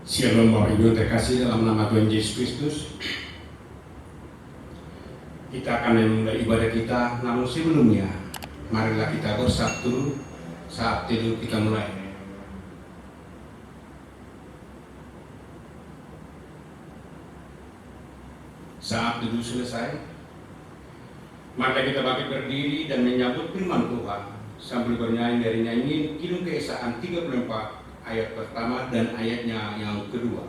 Shalom Bapak Ibu terkasih dalam nama Tuhan Yesus Kristus. Kita akan memulai ibadah kita, namun sebelumnya marilah kita bersatu saat teduh kita mulai. Saat teduh selesai, maka kita bangkit berdiri dan menyambut firman Tuhan sambil bernyanyi dari nyanyian Kidung Keesaan 34 ayat pertama dan ayatnya yang kedua.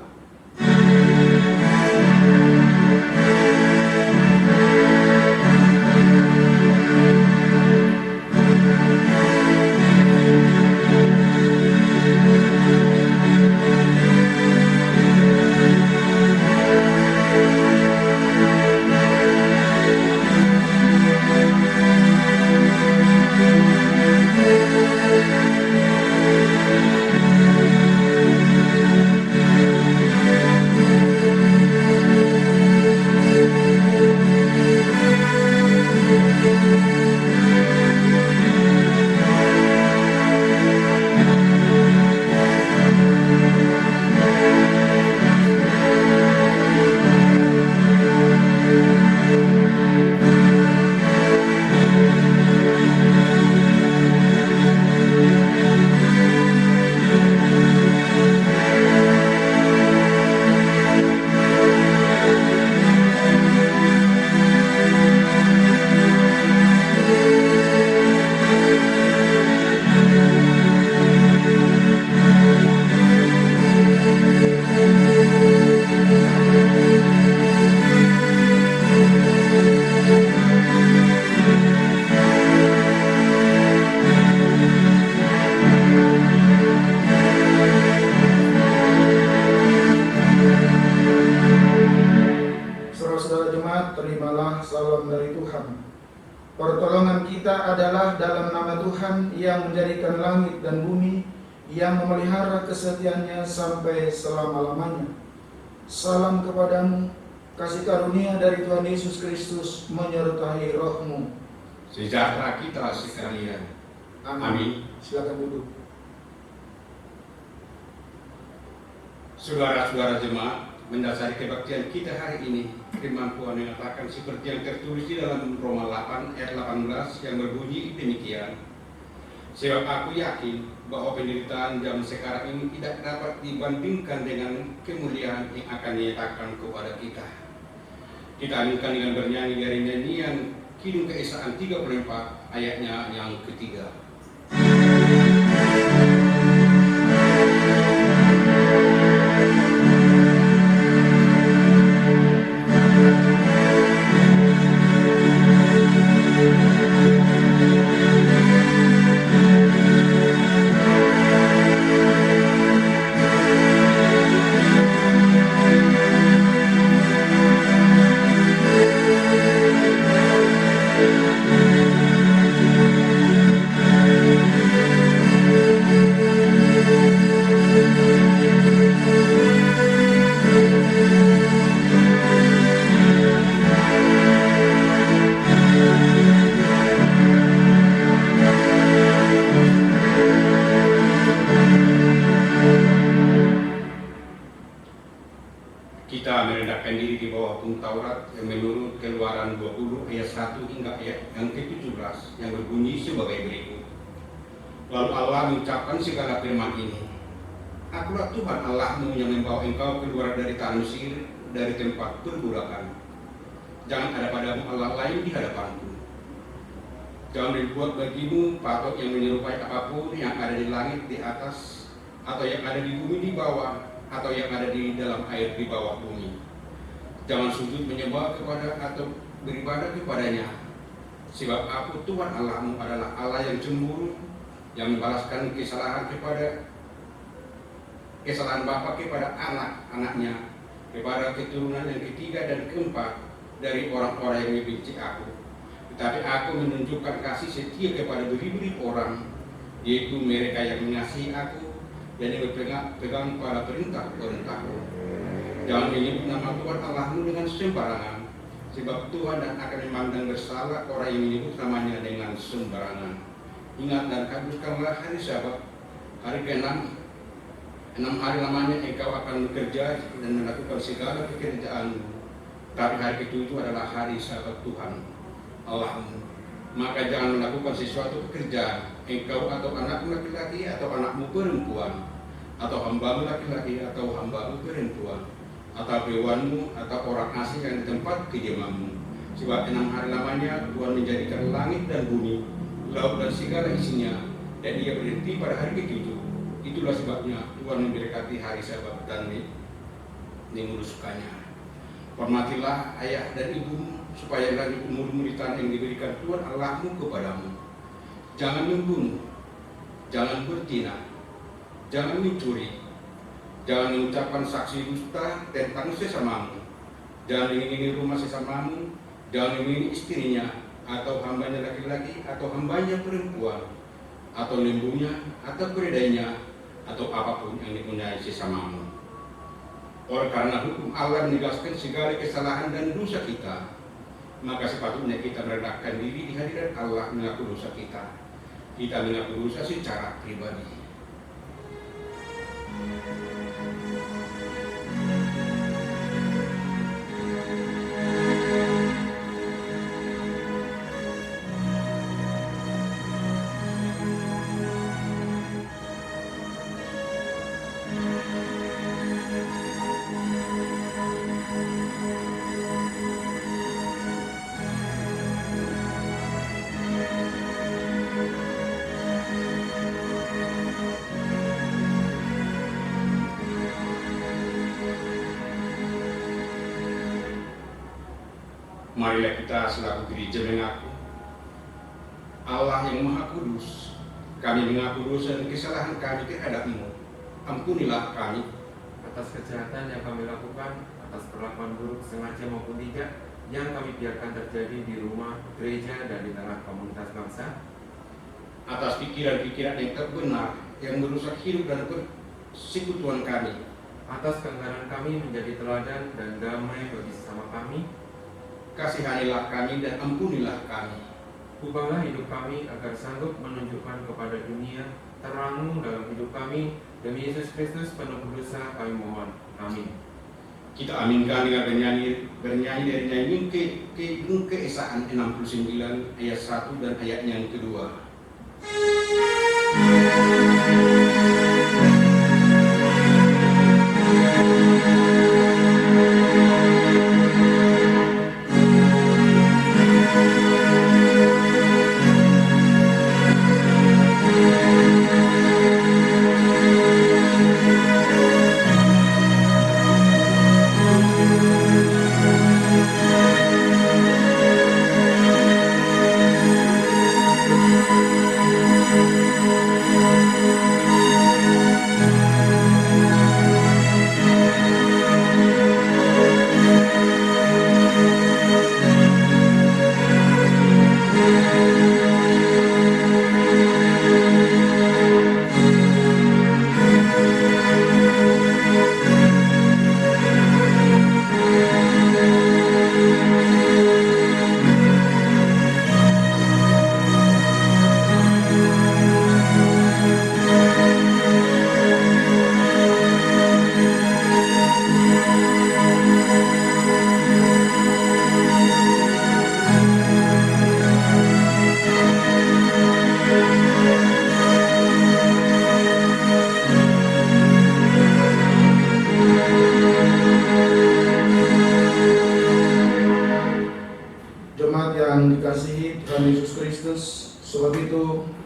Pertolongan kita adalah dalam nama Tuhan yang menjadikan langit dan bumi, yang memelihara kesetiaannya sampai selama-lamanya. Salam kepadamu, kasih karunia dari Tuhan Yesus Kristus menyertai rohmu. Sejahtera kita sekalian. Amin. Silakan duduk. Saudara-saudara jemaat, mendasari kebaktian kita hari ini, firman Tuhan mengatakan seperti yang tertulis di dalam Roma 8 ayat 18 yang berbunyi demikian. Sebab aku yakin bahwa penderitaan zaman sekarang ini tidak dapat dibandingkan dengan kemuliaan yang akan dinyatakan kepada kita. Kita aminkan dengan bernyanyi dari nyanyian Kidung Keesaan 34 ayatnya yang ketiga. Kita merendahkan diri di bawah hukum Taurat yang menurut Keluaran 20 ayat 1 hingga ayat yang ke-17 yang berbunyi sebagai berikut. Lalu Allah mengucapkan segala firman ini. Akulah Tuhan Allahmu yang membawa engkau keluar dari tanah Mesir, dari tempat perbudakan. Jangan ada padamu Allah lain di hadapanku. Jangan dibuat bagimu patok yang menyerupai apapun yang ada di langit di atas, atau yang ada di bumi di bawah, atau yang ada di dalam air di bawah bumi. Jangan sujud menyembah kepada atau beribadah kepadanya. Sebab aku Tuhan Allahmu adalah Allah yang cemburu, yang membalaskan kesalahan bapa kepada anak-anaknya, kepada keturunan yang ketiga dan keempat dari orang-orang yang membenci aku. Tetapi aku menunjukkan kasih setia kepada beribu-ribu orang, yaitu mereka yang mengasihi aku dan yang berpegang pada perintah-perintahku. Jangan menyebut nama Tuhan Allahmu dengan sembarangan, sebab Tuhan dan akan memandang bersalah orang yang menyebut namanya dengan sembarangan. Ingat dan kuduskanlah hari Sabat, hari ke-6 6 hari lamanya engkau akan bekerja dan melakukan segala pekerjaanmu. Tapi hari ketujuh adalah hari Sabat Tuhan Allahmu. Maka jangan melakukan sesuatu pekerjaan, engkau atau anakmu laki-laki atau anakmu perempuan, atau hambamu laki-laki atau hambamu perempuan, atau hewanmu atau orang asing yang di tempat kediamanmu. Sebab 6 hari lamanya Tuhan menjadikan langit dan bumi, laut dan segala isinya, dan Ia berhenti pada hari ketujuh. Itulah sebabnya Tuhan memberkati hari Sabat dan menguruskannya. Hormatilah ayah dan ibumu, supaya lanjut umurmu di tanah yang diberikan Tuhan Allahmu kepadamu. Jangan membunuh, jangan berzina, jangan mencuri, jangan mengucapkan saksi dusta tentang sesamamu, jangan mengingingi rumah sesamamu, jangan mengingingi istrinya, atau hambanya laki-laki, atau hambanya perempuan, atau lembunya, atau keledainya, atau apapun yang dipunyai sesamamu. Oleh karena hukum Allah menegaskan segala kesalahan dan dosa kita, maka sepatutnya kita merendahkan diri di hadirat Allah mengaku dosa kita. Kita mengaku dosa secara pribadi. Marilah kita selaku gereja mengaku Allah yang Maha Kudus, kami mengaku dosa dan kesalahan kami terhadap-Mu. Ampunilah kami atas kejahatan yang kami lakukan, atas perlakuan buruk sengaja maupun tidak yang kami biarkan terjadi di rumah, gereja, dan di tengah komunitas bangsa, atas pikiran-pikiran yang tak benar yang merusak hidup dan persekutuan kami, atas keengganan kami menjadi teladan dan damai bagi sesama kami. Kasihanilah kami dan ampunilah kami. Ubahlah hidup kami agar sanggup menunjukkan kepada dunia terang dalam hidup kami. Demi Yesus Kristus penuh berdosa kami mohon. Amin. Kita aminkan dengan bernyanyi dari nyanyi keesaan 69 ayat 1 dan ayatnya yang kedua.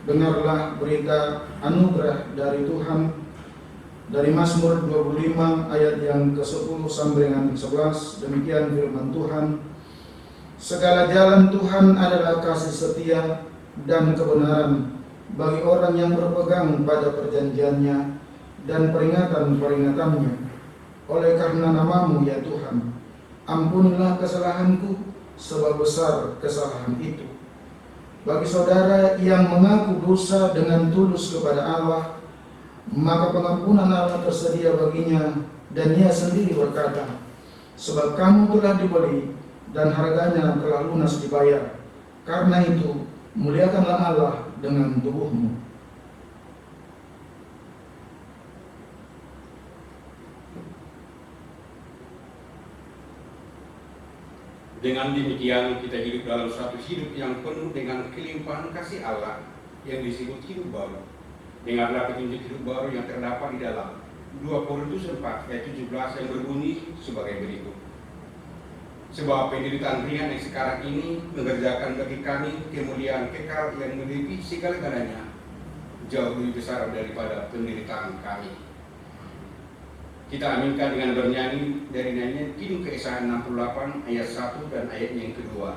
Dengarlah berita anugerah dari Tuhan dari Mazmur 25 ayat yang ke-10 sampai dengan 11. Demikian firman Tuhan. Segala jalan Tuhan adalah kasih setia dan kebenaran bagi orang yang berpegang pada perjanjiannya dan peringatan-peringatannya. Oleh karena nama-Mu ya Tuhan, ampunilah kesalahanku sebab besar kesalahan itu. Bagi saudara yang mengaku dosa dengan tulus kepada Allah, maka pengampunan Allah tersedia baginya, dan Ia sendiri berkata, sebab kamu telah dibeli dan harganya telah lunas dibayar. Karena itu muliakanlah Allah dengan tubuhmu. Dengan demikian kita hidup dalam suatu hidup yang penuh dengan kelimpahan kasih Allah yang disebut hidup baru. Dengarlah petunjuk hidup baru yang terdapat di dalam 2 Korintus 4 ayat 17 yang berbunyi sebagai berikut. Sebab penderitaan ringan yang sekarang ini mengerjakan bagi kami kemuliaan kekal yang melebihi segala-galanya, jauh lebih besar daripada penderitaan kami. Kita aminkan dengan bernyanyi dari nyanyian Kidung Keesahan 68 ayat 1 dan ayatnya yang kedua.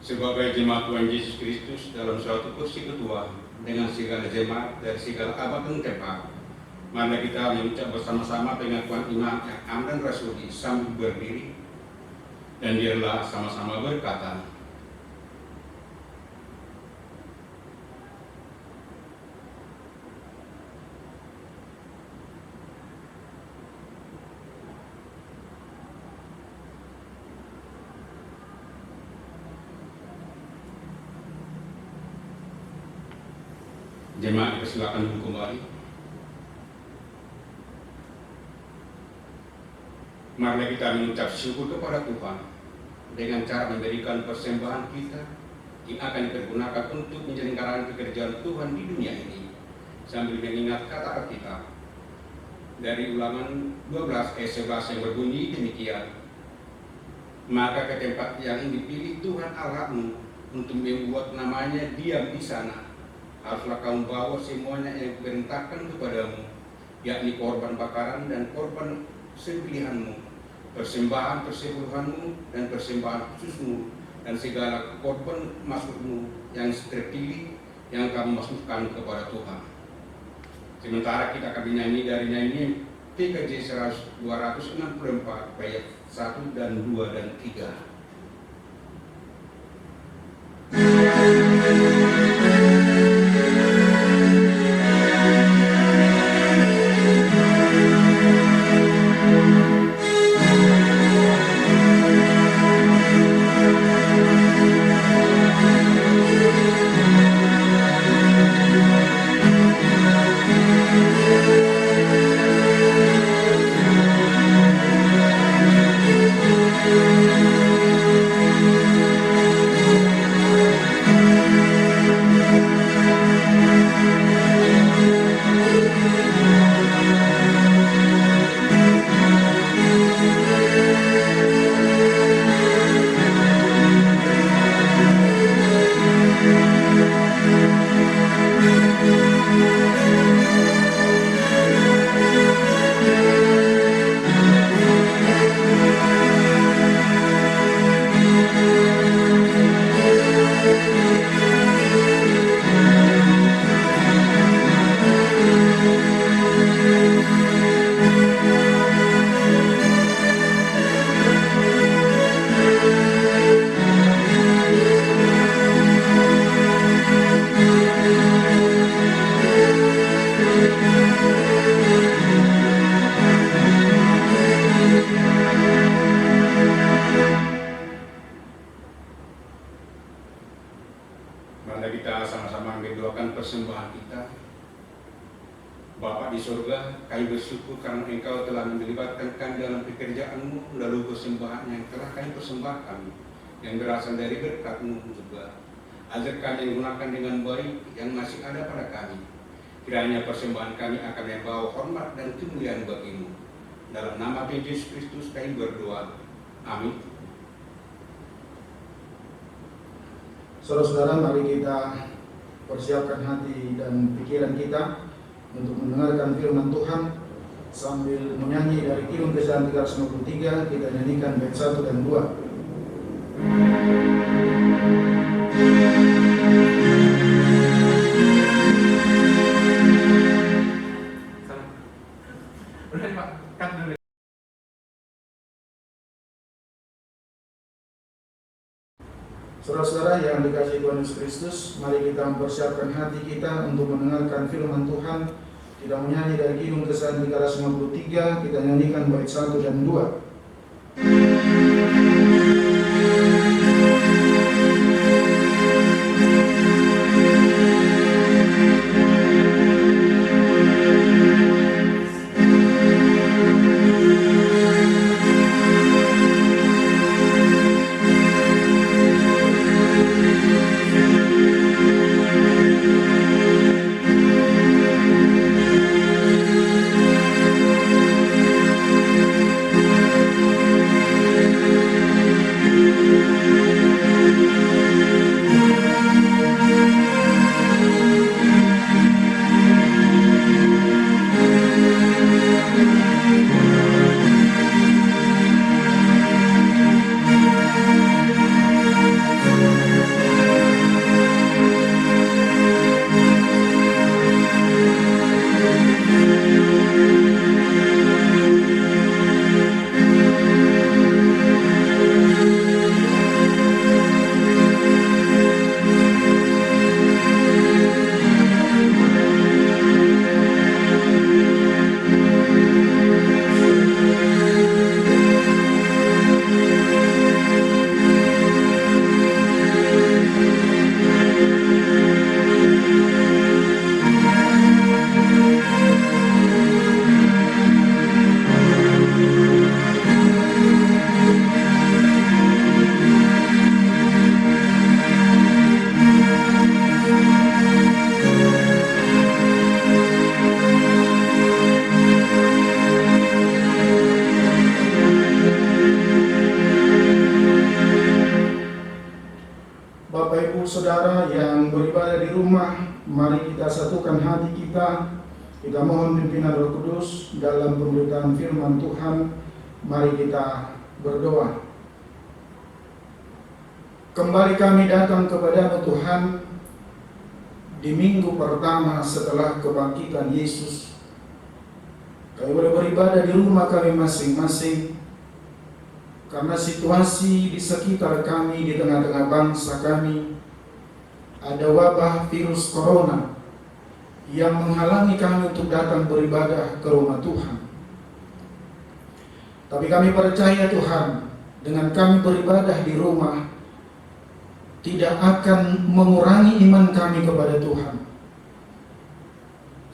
Sebagai jemaat Tuhan Yesus Kristus dalam suatu kursi ketua dengan segala jemaat dari segala abad dan tempat, mari kita mengucap bersama-sama dengan Tuhan Imam yang am dan rasuli sambil berdiri, dan biarlah sama-sama berkata, jemaat dipersilakan duduk kembali. Mari kita mengucap syukur kepada Tuhan dengan cara memberikan persembahan kita yang akan dipergunakan untuk menyelenggarakan pekerjaan Tuhan di dunia ini, sambil mengingat kata Alkitab dari Ulangan 12 ayat 11 yang berbunyi demikian. Maka ke tempat yang dipilih Tuhan Allahmu untuk membuat namanya diam di sana, haruslah kamu bawa semuanya yang diperintahkan kepadamu, yakni korban bakaran dan korban sembelihanmu, persembahan persepuluhanmu dan persembahan khususmu, dan segala korban masukmu yang terpilih yang kamu masukkan kepada Tuhan. Sementara kita akan menyanyi dari nyanyi PKJ 264 ayat 1 dan 2 dan 3. Kami bersyukur karena Engkau telah melibatkan kami dalam pekerjaan-Mu melalui persembahan yang telah kami persembahkan, yang berasal dari berkat-Mu juga. Ajar kami menggunakan dengan baik yang masih ada pada kami. Kiranya persembahan kami akan membawa hormat dan kemuliaan bagi-Mu. Dalam nama Tuhan Yesus Kristus kami berdoa. Amin. Saudara-saudara, mari kita persiapkan hati dan pikiran kita untuk mendengarkan firman Tuhan sambil menyanyi dari Kidung Kesayangan 353. Kita nyanyikan bait 1 dan 2. Udah Pak, cut dulu. Saudara-saudara yang dikasihi Tuhan Yesus Kristus, mari kita mempersiapkan hati kita untuk mendengarkan firman Tuhan. Kita menyanyi dari Kidung Kesayangan 353, kita nyanyikan bait 1 dan 2. Bapak Ibu Saudara yang beribadah di rumah, mari kita satukan hati kita. Kita mohon pimpinan Roh Kudus dalam pemberitaan firman Tuhan. Mari kita berdoa. Kembali kami datang kepada Tuhan di minggu pertama setelah kebangkitan Yesus. Kami boleh beribadah di rumah kami masing-masing, karena situasi di sekitar kami, di tengah-tengah bangsa kami, ada wabah virus corona yang menghalangi kami untuk datang beribadah ke rumah Tuhan. Tapi kami percaya Tuhan, dengan kami beribadah di rumah, tidak akan mengurangi iman kami kepada Tuhan.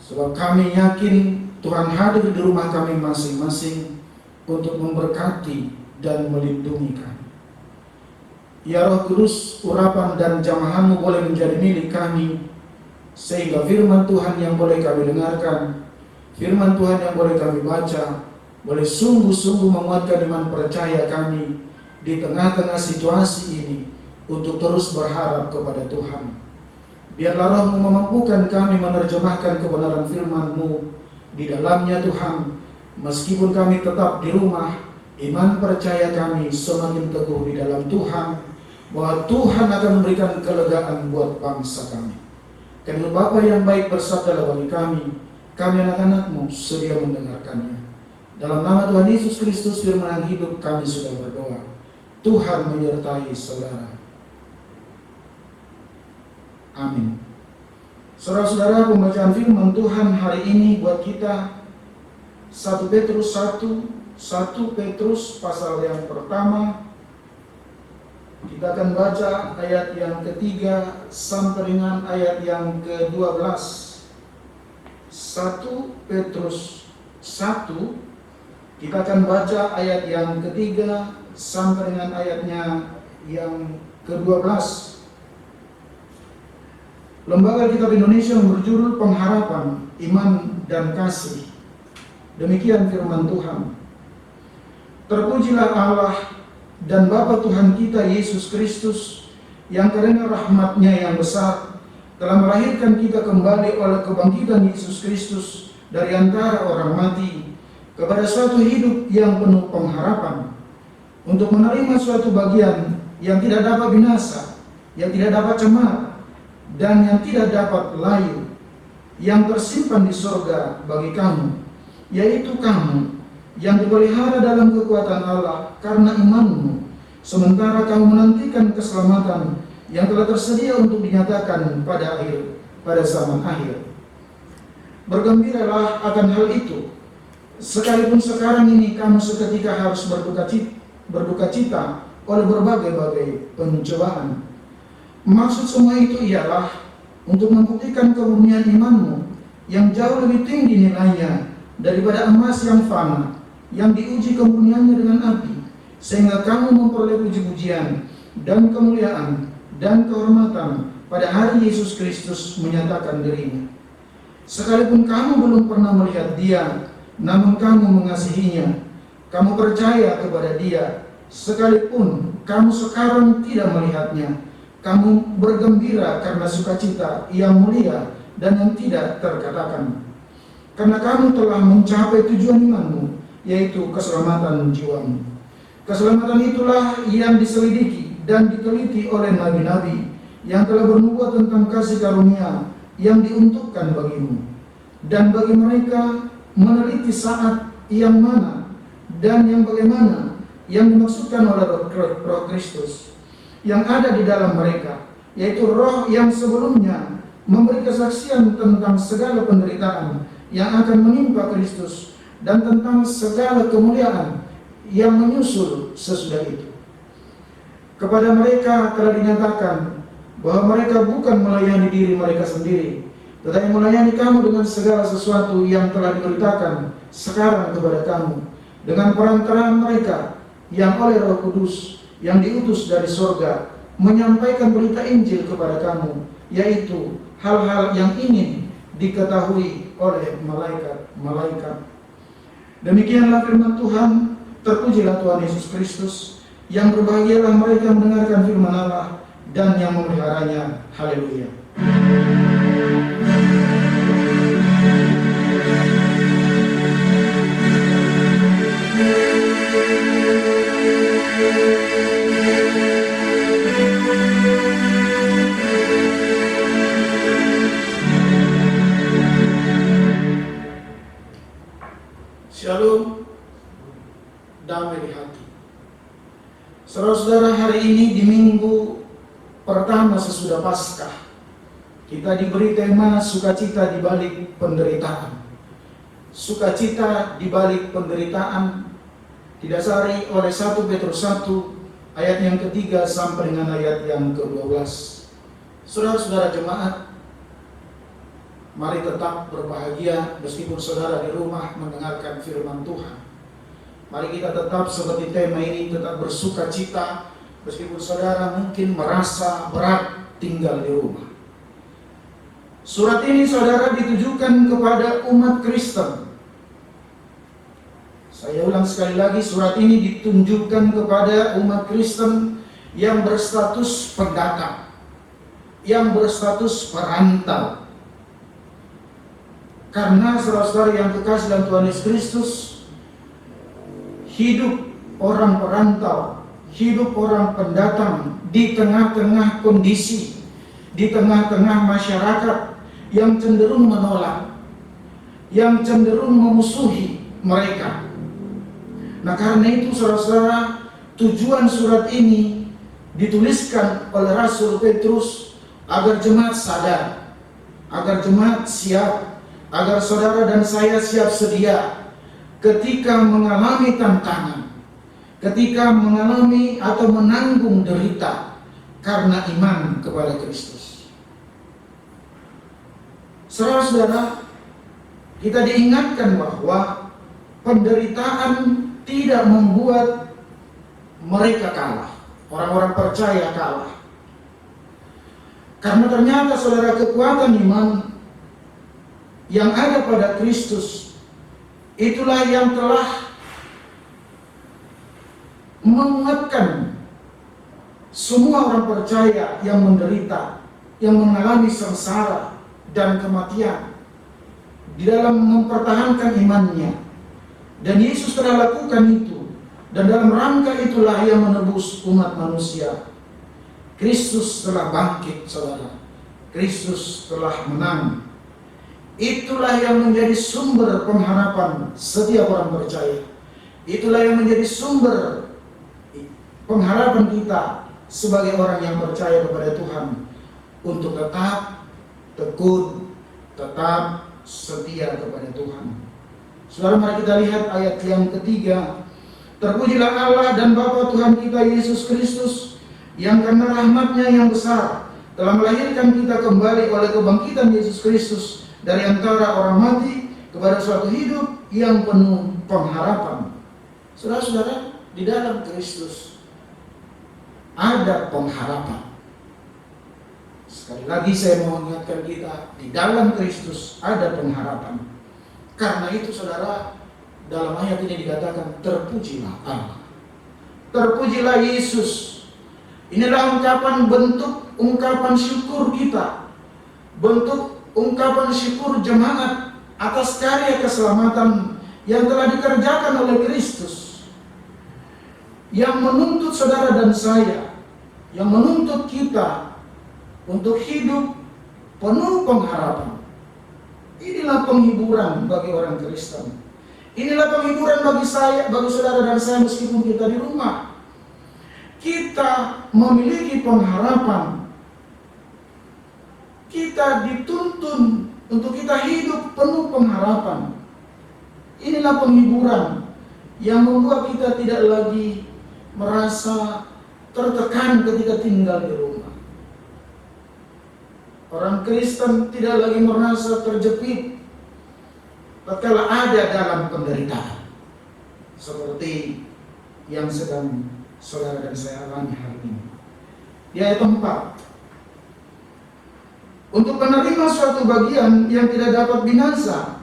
Sebab kami yakin Tuhan hadir di rumah kami masing-masing untuk memberkati dan melindungi kami. Ya Roh Kudus, urapan dan jamahan-Mu boleh menjadi milik kami, sehingga firman Tuhan yang boleh kami dengarkan, firman Tuhan yang boleh kami baca, boleh sungguh-sungguh menguatkan iman percaya kami di tengah-tengah situasi ini untuk terus berharap kepada Tuhan. Biarlah Roh-Mu memampukan kami menerjemahkan kebenaran firman-Mu di dalamnya Tuhan. Meskipun kami tetap di rumah, iman percaya kami semakin teguh di dalam Tuhan, bahwa Tuhan akan memberikan kelegaan buat bangsa kami. Karena Bapa yang baik bersabda bagi kami anak-anak-Mu sedia mendengarkannya. Dalam nama Tuhan Yesus Kristus firman yang hidup kami sudah berdoa. Tuhan menyertai saudara. Amin. Saudara-saudara, pembacaan firman Tuhan hari ini buat kita 1 Petrus pasal yang pertama. Kita akan baca ayat yang ketiga sampai dengan ayat yang ke-12. 1 Petrus 1, kita akan baca ayat yang ketiga sampai dengan ayatnya yang ke-12. Lembaga Kitab Indonesia berjudul Pengharapan, Iman dan Kasih. Demikian firman Tuhan. Terpujilah Allah dan Bapa Tuhan kita Yesus Kristus, yang karena rahmat-Nya yang besar telah melahirkan kita kembali oleh kebangkitan Yesus Kristus dari antara orang mati kepada suatu hidup yang penuh pengharapan, untuk menerima suatu bagian yang tidak dapat binasa, yang tidak dapat cemar, dan yang tidak dapat layu, yang tersimpan di surga bagi kamu, yaitu kamu yang dipelihara dalam kekuatan Allah karena imanmu, sementara kamu menantikan keselamatan yang telah tersedia untuk dinyatakan pada zaman akhir. Bergembiralah akan hal itu, sekalipun sekarang ini kamu seketika harus berduka cita oleh berbagai pencobaan. Maksud semua itu ialah untuk membuktikan kemurnian imanmu yang jauh lebih tinggi nilainya daripada emas yang fana, yang diuji kemurniannya dengan api, sehingga kamu memperoleh puji-pujian dan kemuliaan dan kehormatan pada hari Yesus Kristus menyatakan dirinya. Sekalipun kamu belum pernah melihat Dia, namun kamu mengasihinya, kamu percaya kepada Dia. Sekalipun kamu sekarang tidak melihatnya, kamu bergembira karena sukacita yang mulia dan yang tidak terkatakan, karena kamu telah mencapai tujuan imanmu, yaitu keselamatan jiwamu. Keselamatan itulah yang diselidiki dan diteliti oleh nabi-nabi yang telah bernubuat tentang kasih karunia yang diuntukkan bagimu, dan bagi mereka meneliti saat yang mana dan yang bagaimana yang dimaksudkan oleh Roh Kristus yang ada di dalam mereka, yaitu Roh yang sebelumnya memberi kesaksian tentang segala penderitaan yang akan menimpa Kristus dan tentang segala kemuliaan yang menyusul sesudah itu. Kepada mereka telah dinyatakan bahwa mereka bukan melayani diri mereka sendiri, tetapi melayani kamu dengan segala sesuatu yang telah diberitakan sekarang kepada kamu, dengan perantaraan mereka yang oleh Roh Kudus yang diutus dari surga menyampaikan berita Injil kepada kamu, yaitu hal-hal yang ingin diketahui oleh malaikat-malaikat. Demikianlah firman Tuhan. Terpujilah Tuhan Yesus Kristus, yang berbahagialah mereka yang mendengarkan firman Allah dan yang memeliharanya. Haleluya. Shalom, damai di hati. Saudara-saudara, hari ini di minggu pertama sesudah Paskah, kita diberi tema sukacita di balik penderitaan. Sukacita di balik penderitaan didasari oleh 1 Petrus 1 ayat yang ketiga sampai dengan ayat yang ke-12. Saudara-saudara jemaat, mari tetap berbahagia meskipun saudara di rumah mendengarkan firman Tuhan. Mari kita tetap seperti tema ini, tetap bersuka cita meskipun saudara mungkin merasa berat tinggal di rumah. Surat ini saudara ditujukan kepada umat Kristen. Saya ulang sekali lagi, surat ini ditunjukkan kepada umat Kristen yang berstatus pendatang, yang berstatus perantau. Karena saudara-saudara yang kekasih dalam Tuhan Yesus Kristus, hidup orang perantau, hidup orang pendatang di tengah-tengah kondisi, di tengah-tengah masyarakat yang cenderung menolak, yang cenderung memusuhi mereka. Nah, karena itu saudara-saudara, tujuan surat ini dituliskan oleh Rasul Petrus agar jemaat sadar, agar jemaat siap, agar saudara dan saya siap sedia ketika mengalami tantangan, ketika mengalami atau menanggung derita karena iman kepada Kristus. Saudara-saudara, kita diingatkan bahwa penderitaan tidak membuat mereka kalah. Orang-orang percaya kalah. Karena ternyata saudara, kekuatan iman yang ada pada Kristus itulah yang telah menguatkan semua orang percaya yang menderita, yang mengalami sengsara dan kematian di dalam mempertahankan imannya. Dan Yesus telah lakukan itu, dan dalam rangka itulah Ia menebus umat manusia. Kristus telah bangkit, saudara. Kristus telah menang. Itulah yang menjadi sumber pengharapan setiap orang percaya. Itulah yang menjadi sumber pengharapan kita sebagai orang yang percaya kepada Tuhan, untuk tetap tekun, tetap setia kepada Tuhan. Saudara, mari kita lihat ayat yang ketiga. Terpujilah Allah dan Bapa Tuhan kita Yesus Kristus, yang karena rahmat-Nya yang besar telah melahirkan kita kembali oleh kebangkitan Yesus Kristus dari antara orang mati kepada suatu hidup yang penuh pengharapan. Saudara-saudara, di dalam Kristus ada pengharapan. Sekali lagi saya mau ingatkan kita, di dalam Kristus ada pengharapan. Karena itu saudara, dalam ayat ini dikatakan terpujilah Allah, terpujilah Yesus. Inilah bentuk ungkapan syukur kita, bentuk ungkapan syukur jemaat atas karya keselamatan yang telah dikerjakan oleh Kristus, yang menuntut saudara dan saya, yang menuntut kita untuk hidup penuh pengharapan. Inilah penghiburan bagi orang Kristen. Inilah penghiburan bagi saya, bagi saudara dan saya meskipun kita di rumah. Kita memiliki pengharapan. Kita dituntun untuk kita hidup penuh pengharapan. Inilah penghiburan yang membuat kita tidak lagi merasa tertekan ketika tinggal di rumah. Orang Kristen tidak lagi merasa terjepit tatkala ada dalam penderitaan, seperti yang sedang saudara dan saya alami hari ini. Di ayat 4, untuk menerima suatu bagian yang tidak dapat binasa,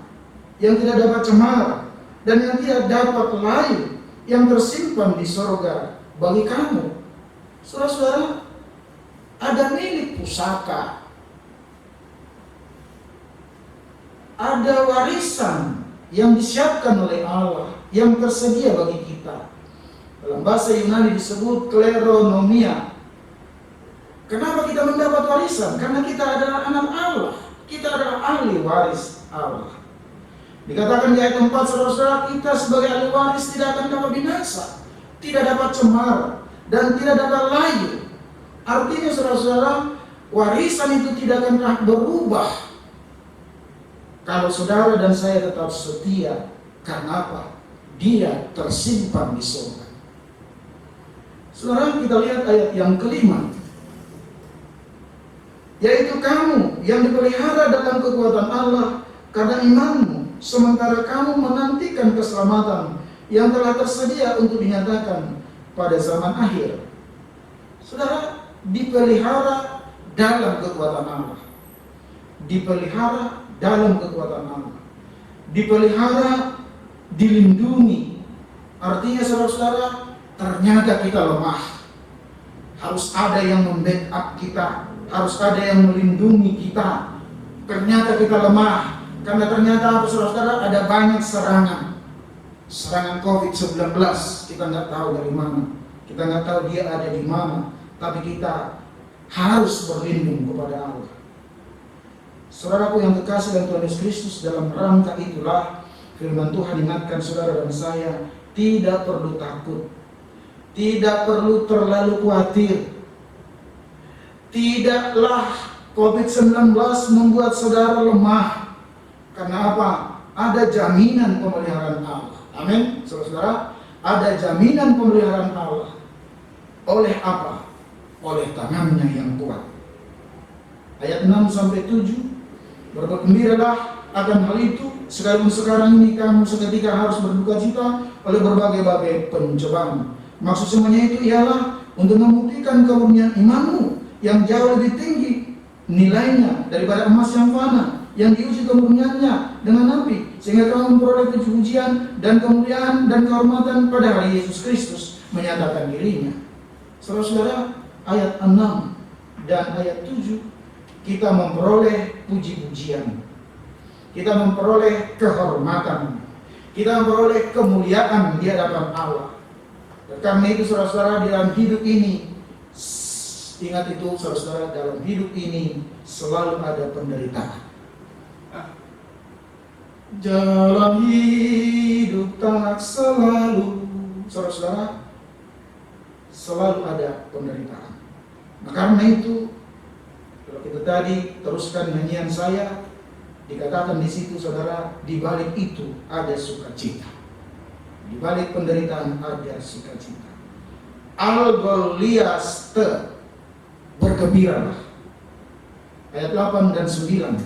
yang tidak dapat cemar, dan yang tidak dapat layu, yang tersimpan di sorga bagi kamu. Saudara-saudara, ada milik pusaka, ada warisan yang disiapkan oleh Allah, yang tersedia bagi kita. Dalam bahasa Yunani disebut kleronomia. Kenapa kita mendapat warisan? Karena kita adalah anak Allah. Kita adalah ahli waris Allah. Dikatakan di ayat 4, saudara-saudara, kita sebagai ahli waris tidak akan dapat binasa, tidak dapat cemar, dan tidak dapat layu. Artinya saudara-saudara, warisan itu tidak akan berubah kalau saudara dan saya tetap setia. Karena apa? Dia tersimpan di surga. Saudara, kita lihat ayat yang kelima, yaitu kamu yang dipelihara dalam kekuatan Allah karena imanmu, sementara kamu menantikan keselamatan yang telah tersedia untuk dinyatakan pada zaman akhir. Saudara, dipelihara dalam kekuatan Allah, dipelihara dalam kekuatan Allah, dipelihara, dilindungi. Artinya saudara-saudara, ternyata kita lemah, harus ada yang membackup kita, harus ada yang melindungi kita. Ternyata kita lemah, karena ternyata saudara-saudara ada banyak serangan COVID-19. Kita nggak tahu dari mana, kita nggak tahu dia ada di mana, tapi kita harus berlindung kepada Allah. Saudaraku yang kekasih dan Tuhan Yesus Kristus, dalam rangka itulah firman Tuhan ingatkan saudara dan saya, tidak perlu takut, tidak perlu terlalu khawatir. Tidaklah COVID-19 membuat saudara lemah. Karena apa? Ada jaminan pemeliharaan Allah. Amin. Saudara-saudara, ada jaminan pemeliharaan Allah. Oleh apa? Oleh tangannya yang kuat. Ayat 6-7, bergembiralah akan hal itu, sekalipun sekarang ini kamu seketika harus berduka cita oleh berbagai-bagai pencobaan. Maksud semuanya itu ialah untuk membuktikan kemurnian imanmu yang jauh lebih tinggi nilainya daripada emas yang fana, yang diuji kemurniannya dengan api, sehingga kamu memperoleh puji-pujian dan kemuliaan dan kehormatan pada hari Yesus Kristus menyatakan dirinya. Saudara-saudara, ayat 6 dan ayat 7 kita memperoleh puji-pujian, kita memperoleh kehormatan, kita memperoleh kemuliaan di hadapan Allah. Karena itu saudara-saudara, dalam hidup ini, ingat itu saudara-saudara, dalam hidup ini selalu ada penderitaan. Jalan hidup tak selalu, saudara-saudara, selalu ada penderitaan. Nah, karena itu, kalau kita tadi teruskan nyanyian saya, dikatakan di situ saudara, di balik itu ada sukacita. Di balik penderitaan ada sukacita. Al-Goliaste, bergembiralah. Ayat 8 dan 9.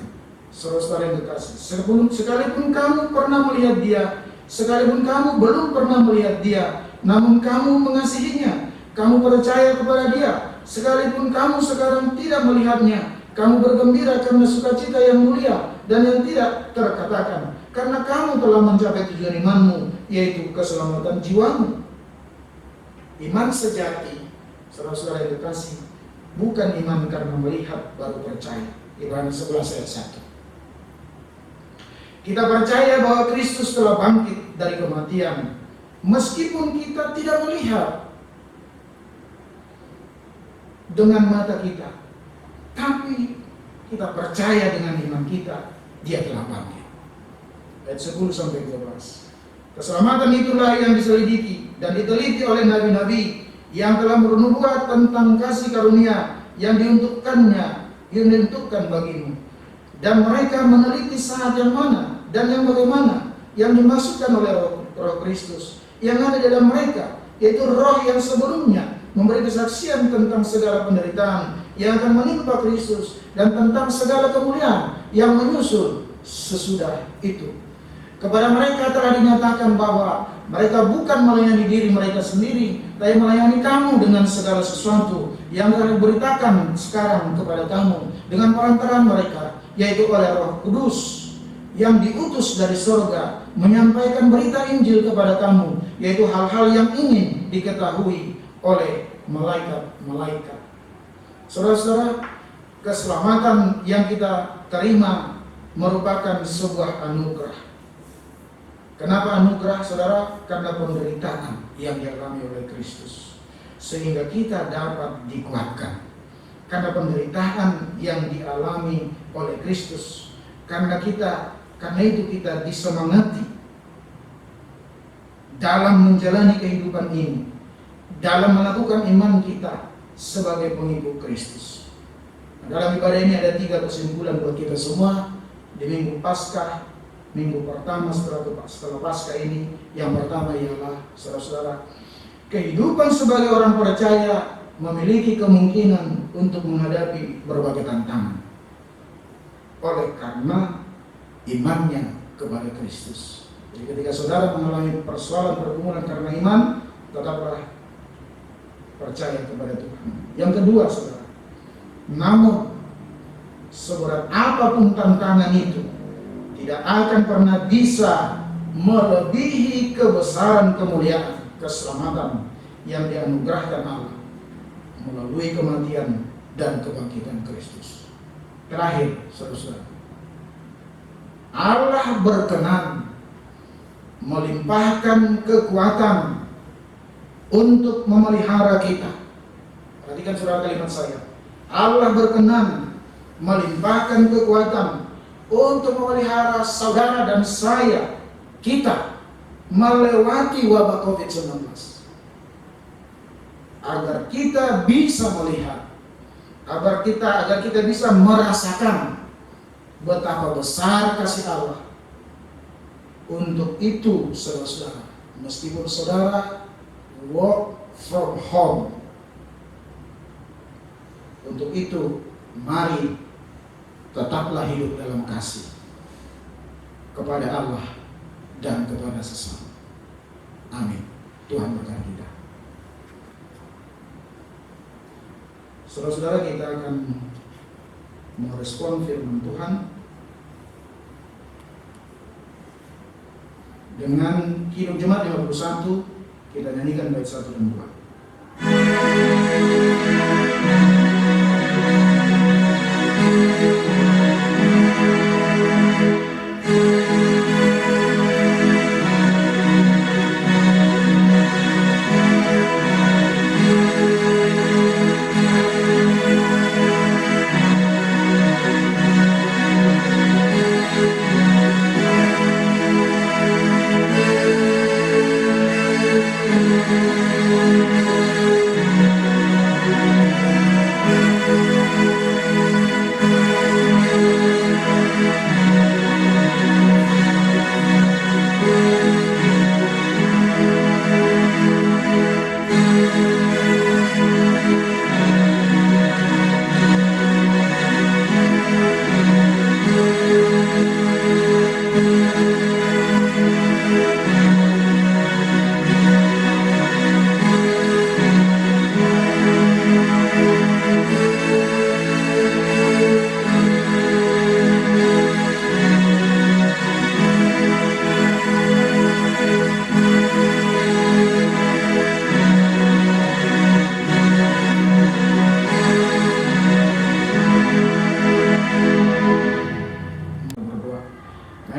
Saudara-saudara yang kekasih, sekalipun kamu pernah melihat dia, sekalipun kamu belum pernah melihat dia, namun kamu mengasihinya, kamu percaya kepada dia, sekalipun kamu sekarang tidak melihatnya, kamu bergembira karena sukacita yang mulia dan yang tidak terkatakan, karena kamu telah mencapai tujuan imanmu, yaitu keselamatan jiwamu. Iman sejati, saudara-saudara yang kekasih, bukan iman karena melihat baru percaya. Ibrani 11 ayat 1. Kita percaya bahwa Kristus telah bangkit dari kematian, meskipun kita tidak melihat dengan mata kita, tapi kita percaya dengan iman kita, dia telah bangkit. Ayat 10 sampai 12. Keselamatan itulah yang diselidiki dan diteliti oleh nabi-nabi yang telah bernubuat tentang kasih karunia yang diuntukkan bagimu. Dan mereka meneliti saat yang mana dan yang bagaimana yang dimaksudkan oleh Roh Kristus yang ada dalam mereka, yaitu Roh yang sebelumnya memberi kesaksian tentang segala penderitaan yang akan menimpa Kristus dan tentang segala kemuliaan yang menyusul sesudah itu. Kepada mereka telah dinyatakan bahwa mereka bukan melayani diri mereka sendiri, tapi melayani kamu dengan segala sesuatu yang telah diberitakan sekarang kepada kamu dengan perantaraan mereka, yaitu oleh Roh Kudus yang diutus dari surga menyampaikan berita Injil kepada kamu, yaitu hal-hal yang ingin diketahui oleh malaikat-malaikat. Saudara-saudara, keselamatan yang kita terima merupakan sebuah anugerah. Kenapa anugerah, saudara? Karena penderitaan yang dialami oleh Kristus, sehingga kita dapat dikuatkan. Karena penderitaan yang dialami oleh Kristus, karena itu kita disemangati dalam menjalani kehidupan ini, dalam melakukan iman kita sebagai pengikut Kristus. Dalam ibadah ini ada 3 kesimpulan buat kita semua di Minggu Paskah, minggu pertama setelah Paskah ini. Yang pertama ialah, saudara-saudara, kehidupan sebagai orang percaya memiliki kemungkinan untuk menghadapi berbagai tantangan oleh karena imannya kepada Kristus. Jadi ketika saudara mengalami persoalan pergumulan karena iman, tetaplah percaya kepada Tuhan. Yang kedua, saudara, namun seberat apapun tantangan itu, tidak akan pernah bisa melebihi kebesaran kemuliaan keselamatan yang dianugerahkan Allah melalui kematian dan kebangkitan Kristus. Terakhir, saudara, Allah berkenan melimpahkan kekuatan untuk memelihara kita. Perhatikan saudara kalimat saya. Allah berkenan melimpahkan kekuatan untuk memelihara saudara dan saya, kita, melewati wabah COVID-19. Agar kita bisa melihat, agar kita bisa merasakan betapa besar kasih Allah. Untuk itu, saudara-saudara, meskipun saudara work from home, untuk itu mari tetaplah hidup dalam kasih. kepada Allah dan kepada sesama. Amin. Tuhan berkati kita. Saudara-saudara, kita akan merespon firman Tuhan dengan Kidung Jemaat 51. Kita nyanyikan bait 1 dan 2.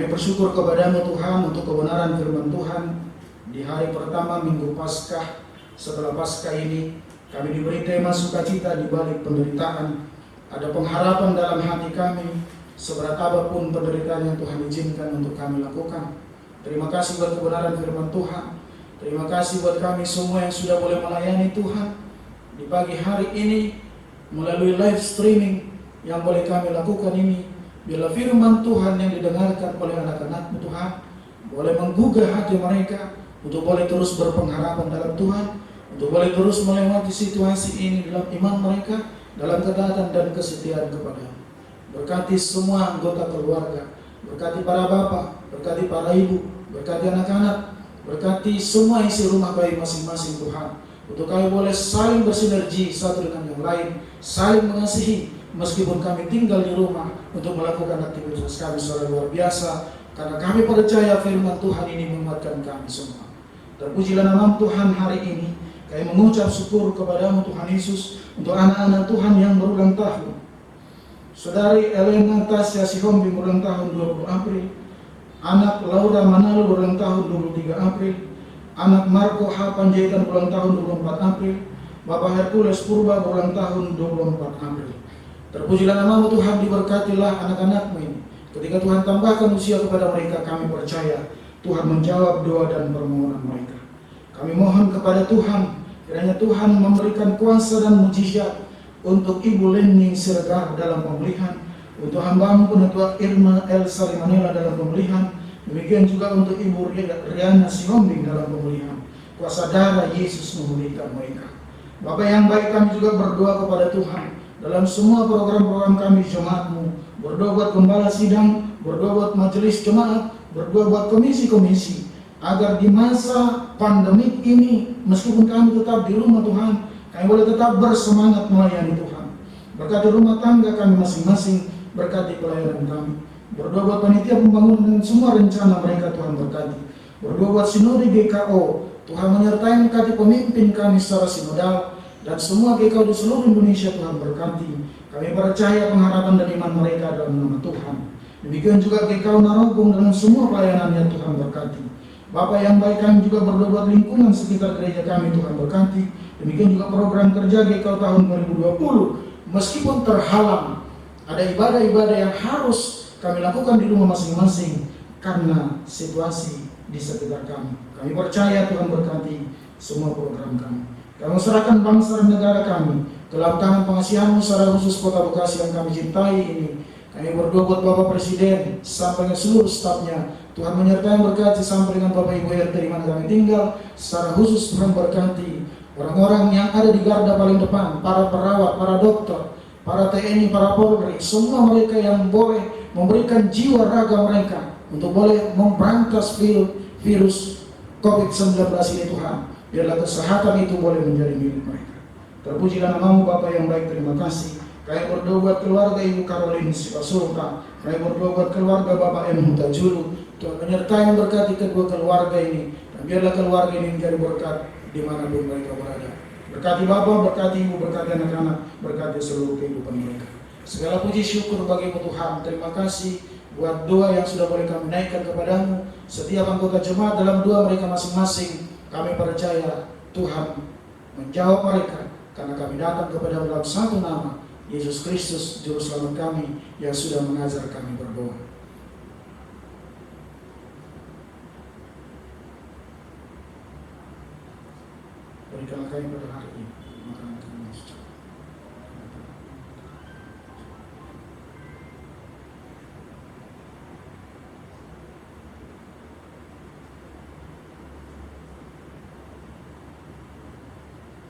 Bersyukur kepadamu Tuhan untuk kebenaran firman Tuhan di hari pertama Minggu Paskah. Setelah Paskah ini kami diberi tema sukacita di balik penderitaan. Ada pengharapan dalam hati kami, seberat apapun penderitaan yang Tuhan izinkan untuk kami lakukan. Terima kasih buat kebenaran firman Tuhan. Terima kasih buat kami semua yang sudah boleh melayani Tuhan di pagi hari ini melalui live streaming yang boleh kami lakukan ini. Bila firman Tuhan yang didengarkan oleh anak-anak-Mu Tuhan boleh menggugah hati mereka untuk boleh terus berpengharapan dalam Tuhan, untuk boleh terus melewati situasi ini dalam iman mereka, dalam ketaatan dan kesetiaan kepada-Mu. Berkati semua anggota keluarga, berkati para bapak, berkati para ibu, berkati anak-anak, berkati semua isi rumah bayi masing-masing Tuhan, untuk kami boleh saling bersinergi satu dengan yang lain, saling mengasihi. Meskipun kami tinggal di rumah untuk melakukan aktivitas kami secara luar biasa, karena kami percaya firman Tuhan ini menguatkan kami semua. Terpujilah nama Tuhan hari ini. Kami mengucap syukur kepada-Mu Tuhan Yesus untuk anak-anak Tuhan yang berulang tahun. Saudari Elena Tasya Sihombi berulang tahun 20 April. Anak Laura Manalo berulang tahun 23 April. Anak Marco H. Panjaitan berulang tahun 24 April. Bapak Hercules Purba berulang tahun 24 April. Terpujilah nama-Mu Tuhan, diberkatilah anak-anak-Mu ini. Ketika Tuhan tambahkan usia kepada mereka, kami percaya Tuhan menjawab doa dan permohonan mereka. Kami mohon kepada Tuhan, kiranya Tuhan memberikan kuasa dan mujizat untuk Ibu Leni Siregar dalam pemulihan, untuk hamba-Mu Penetua Irma Elsa Manila dalam pemulihan, demikian juga untuk Ibu Riana Sihombing dalam pemulihan. Kuasa darah Yesus memulihkan mereka. Bapak yang baik, kami juga berdoa kepada Tuhan dalam semua program-program kami jemaat-Mu, berdoa buat gembala sidang, berdoa buat majelis jemaat, berdoa buat komisi-komisi, agar di masa pandemik ini, meskipun kami tetap di rumah Tuhan, kami boleh tetap bersemangat melayani Tuhan. Berkati rumah tangga kami masing-masing, berkati pelayanan kami. Berdoa buat panitia pembangunan dan semua rencana mereka Tuhan berkati. Berdoa buat sinode GKO, Tuhan menyertai berkati pemimpin kami secara sinodal, dan semua GKO di seluruh Indonesia Tuhan berkati. Kami percaya pengharapan dan iman mereka dalam nama Tuhan. Demikian juga GKO Narogong dalam semua pelayanannya Tuhan berkati. Bapak yang baik, kami juga berdoa buat lingkungan sekitar gereja kami Tuhan berkati. Demikian juga program kerja GKO tahun 2020. Meskipun terhalang, ada ibadah-ibadah yang harus kami lakukan di rumah masing-masing karena situasi di sekitar kami. Kami percaya Tuhan berkati semua program kami. Kami serahkan bangsa dan negara kami ke dalam tangan pengasihan-Mu, secara khusus Kota Bekasi yang kami cintai ini. Kami berdoa buat Bapak Presiden sampai dengan seluruh stafnya. Tuhan menyertai berkati sampai dengan Bapak Ibu RT di mana kami tinggal. Secara khusus Tuhan berkati orang-orang yang ada di garda paling depan, para perawat, para dokter, para TNI, para Polri, semua mereka yang boleh memberikan jiwa raga mereka untuk boleh memberantas virus COVID-19 ini Tuhan. Biarlah kesehatan itu boleh menjadi milik mereka. Terpujilah namamu Bapa yang baik, terima kasih. Kami berdoa buat keluarga Ibu Caroline Sipasulta. Kami berdoa buat keluarga Bapak M. Huta Julu. Tuhan menyertai dan berkati kedua keluarga ini. Dan biarlah keluarga ini menjadi berkat dimanapun mereka berada. Berkati Bapak, berkati Ibu, berkati anak-anak, berkati seluruh kehidupan mereka. Segala puji syukur bagimu Tuhan. Terima kasih buat doa yang sudah boleh kami naikkan kepadamu. Setiap anggota jemaat dalam doa mereka masing-masing, kami percaya Tuhan menjawab mereka. Karena kami datang kepada dalam satu nama, Yesus Kristus, Juru Selamat kami, yang sudah mengajar kami berdoa. Berikanlah kami pada hari ini makanan kami yang secukupnya.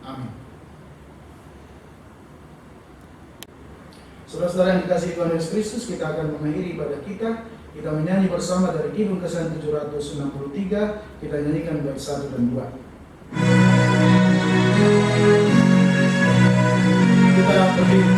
Amin. Saudara-saudara yang dikasihi Tuhan Yesus Kristus, kita akan mengakhiri ibadah kita. Kita menyanyi bersama dari Kidung Kesan 763. Kita nyanyikan bait 1 dan 2. Kita berdiri.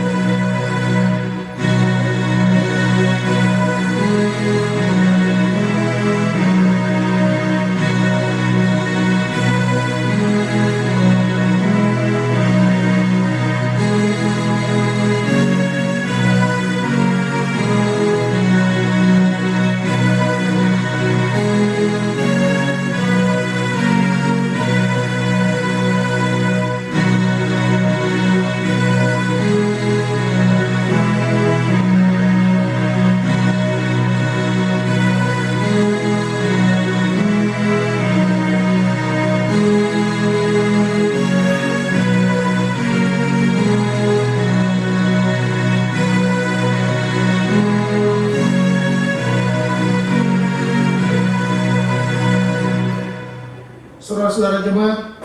Saudara-saudara jemaat,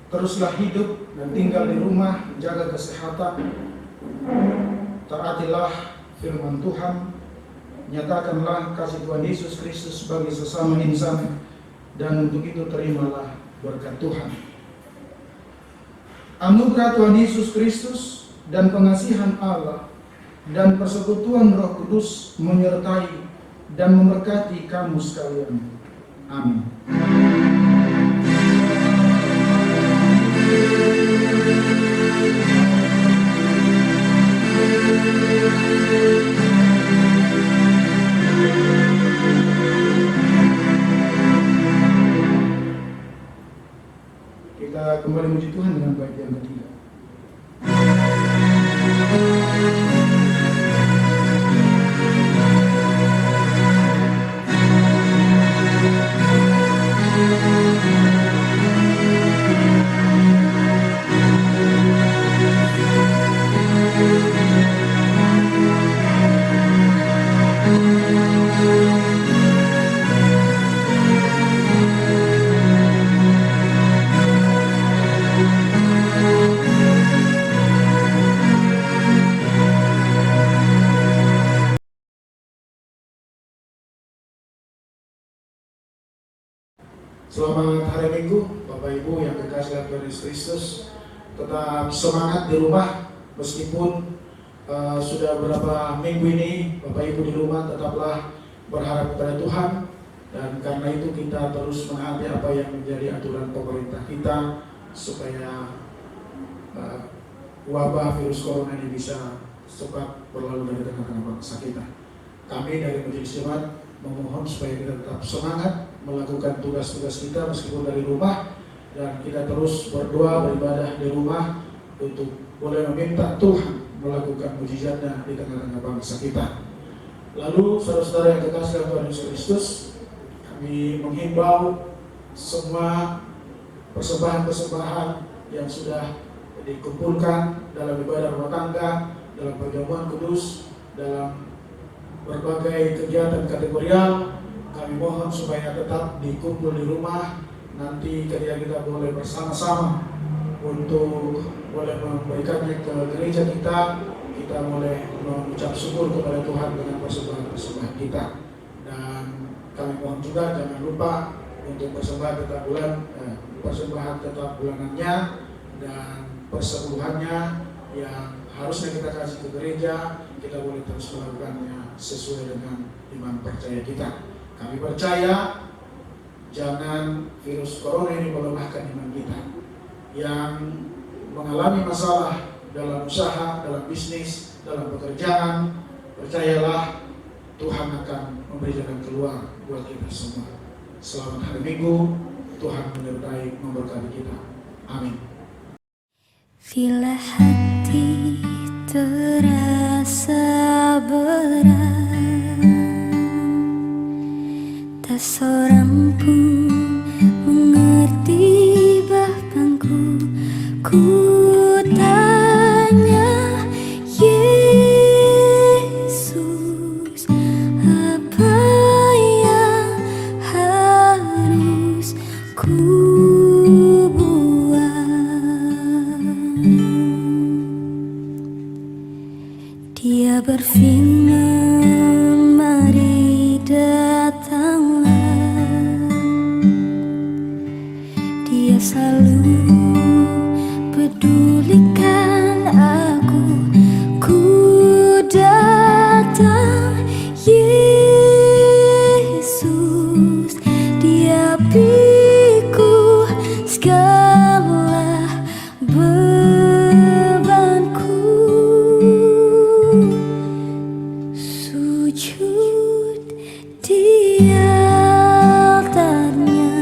teruslah hidup dan tinggal di rumah, jaga kesehatan, taatilah firman Tuhan, nyatakanlah kasih Tuhan Yesus Kristus bagi sesama insan, dan untuk itu terimalah berkat Tuhan. Anugerah Tuhan Yesus Kristus dan pengasihan Allah dan persekutuan Roh Kudus menyertai dan memberkati kamu sekalian. Amin. Kita kembali memuji Tuhan dengan bait yang ketiga. Selamat hari Minggu, Bapak Ibu yang kekasih Tuhan Yesus Kristus. Tetap semangat di rumah, meskipun sudah beberapa minggu ini Bapak Ibu di rumah tetaplah berharap kepada Tuhan. Dan karena itu kita terus menaati apa yang menjadi aturan pemerintah kita, supaya wabah virus corona ini bisa cepat berlalu dari tengah-tengah bangsa kita. Kami dari Majelis Jemaat memohon supaya kita tetap semangat melakukan tugas-tugas kita meskipun dari rumah, dan kita terus berdoa beribadah di rumah untuk boleh meminta Tuhan melakukan mujizatnya di tengah-tengah bangsa kita. Lalu saudara-saudara yang kekasih Tuhan Yesus Kristus, kami menghimbau semua persembahan-persembahan yang sudah dikumpulkan dalam ibadah rumah tangga, dalam perjamuan kudus, dalam berbagai kegiatan kategorial, kami mohon supaya tetap dikumpul di rumah. Nanti ketika kita boleh bersama-sama untuk boleh memberikannya ke gereja kita, kita boleh mengucap syukur kepada Tuhan dengan persembahan-persembahan kita. Dan kami mohon juga jangan lupa untuk persembahan tetap bulanannya dan persepuluhannya yang harusnya kita kasih ke gereja, kita boleh terus melakukannya sesuai dengan iman percaya kita. Kami percaya jangan virus corona ini melemahkan iman kita. Yang mengalami masalah dalam usaha, dalam bisnis, dalam pekerjaan, percayalah Tuhan akan memberi jalan keluar buat kita semua. Selamat hari Minggu, Tuhan menyertai memberkati kita. Amin. Bila hati terasa berat, tak seorang pun mengerti, bahkan ku tanya Yesus, apa yang harus ku Dia berfirman, mari datanglah. Dia selalu pedulikan aku. Ku datang, Yesus. Dia pikul segala bebanku. Sujud di altarnya,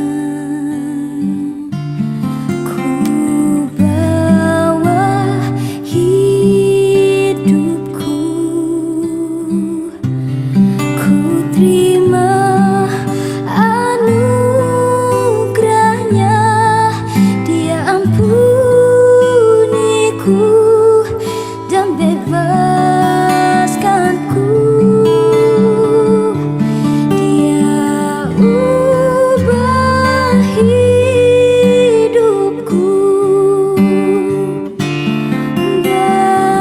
ku bawa hidupku, ku terima anugerahnya. Dia ampuniku dan bebaskanku. Dia ubah hidupku,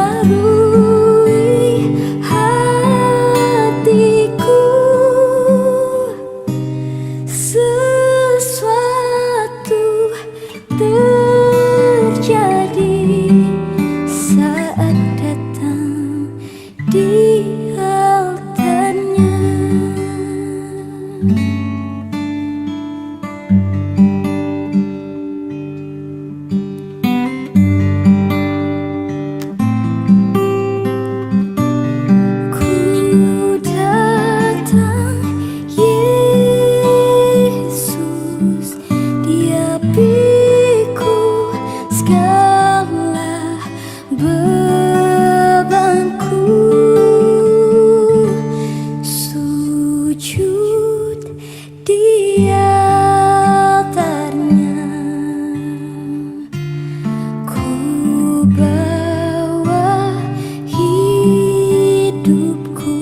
barui hatiku. Sesuatu terjadi saat datang di altarnya. Ku datang, Yesus. Dia pikul segala bebanku. Sujud di altarnya, ku bawa hidupku,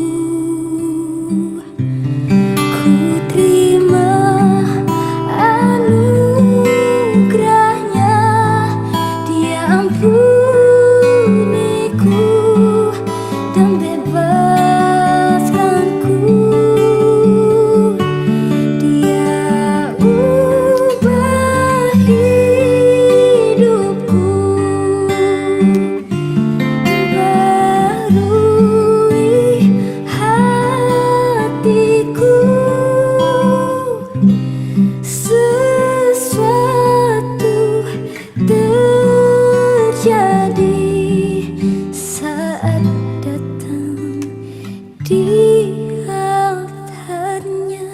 ku terima anugerahnya. Dia ampuniku dan bebaskanku. Dia ubah hidupku, barui hatiku. Sesuatu terjadi saat datang di altarnya.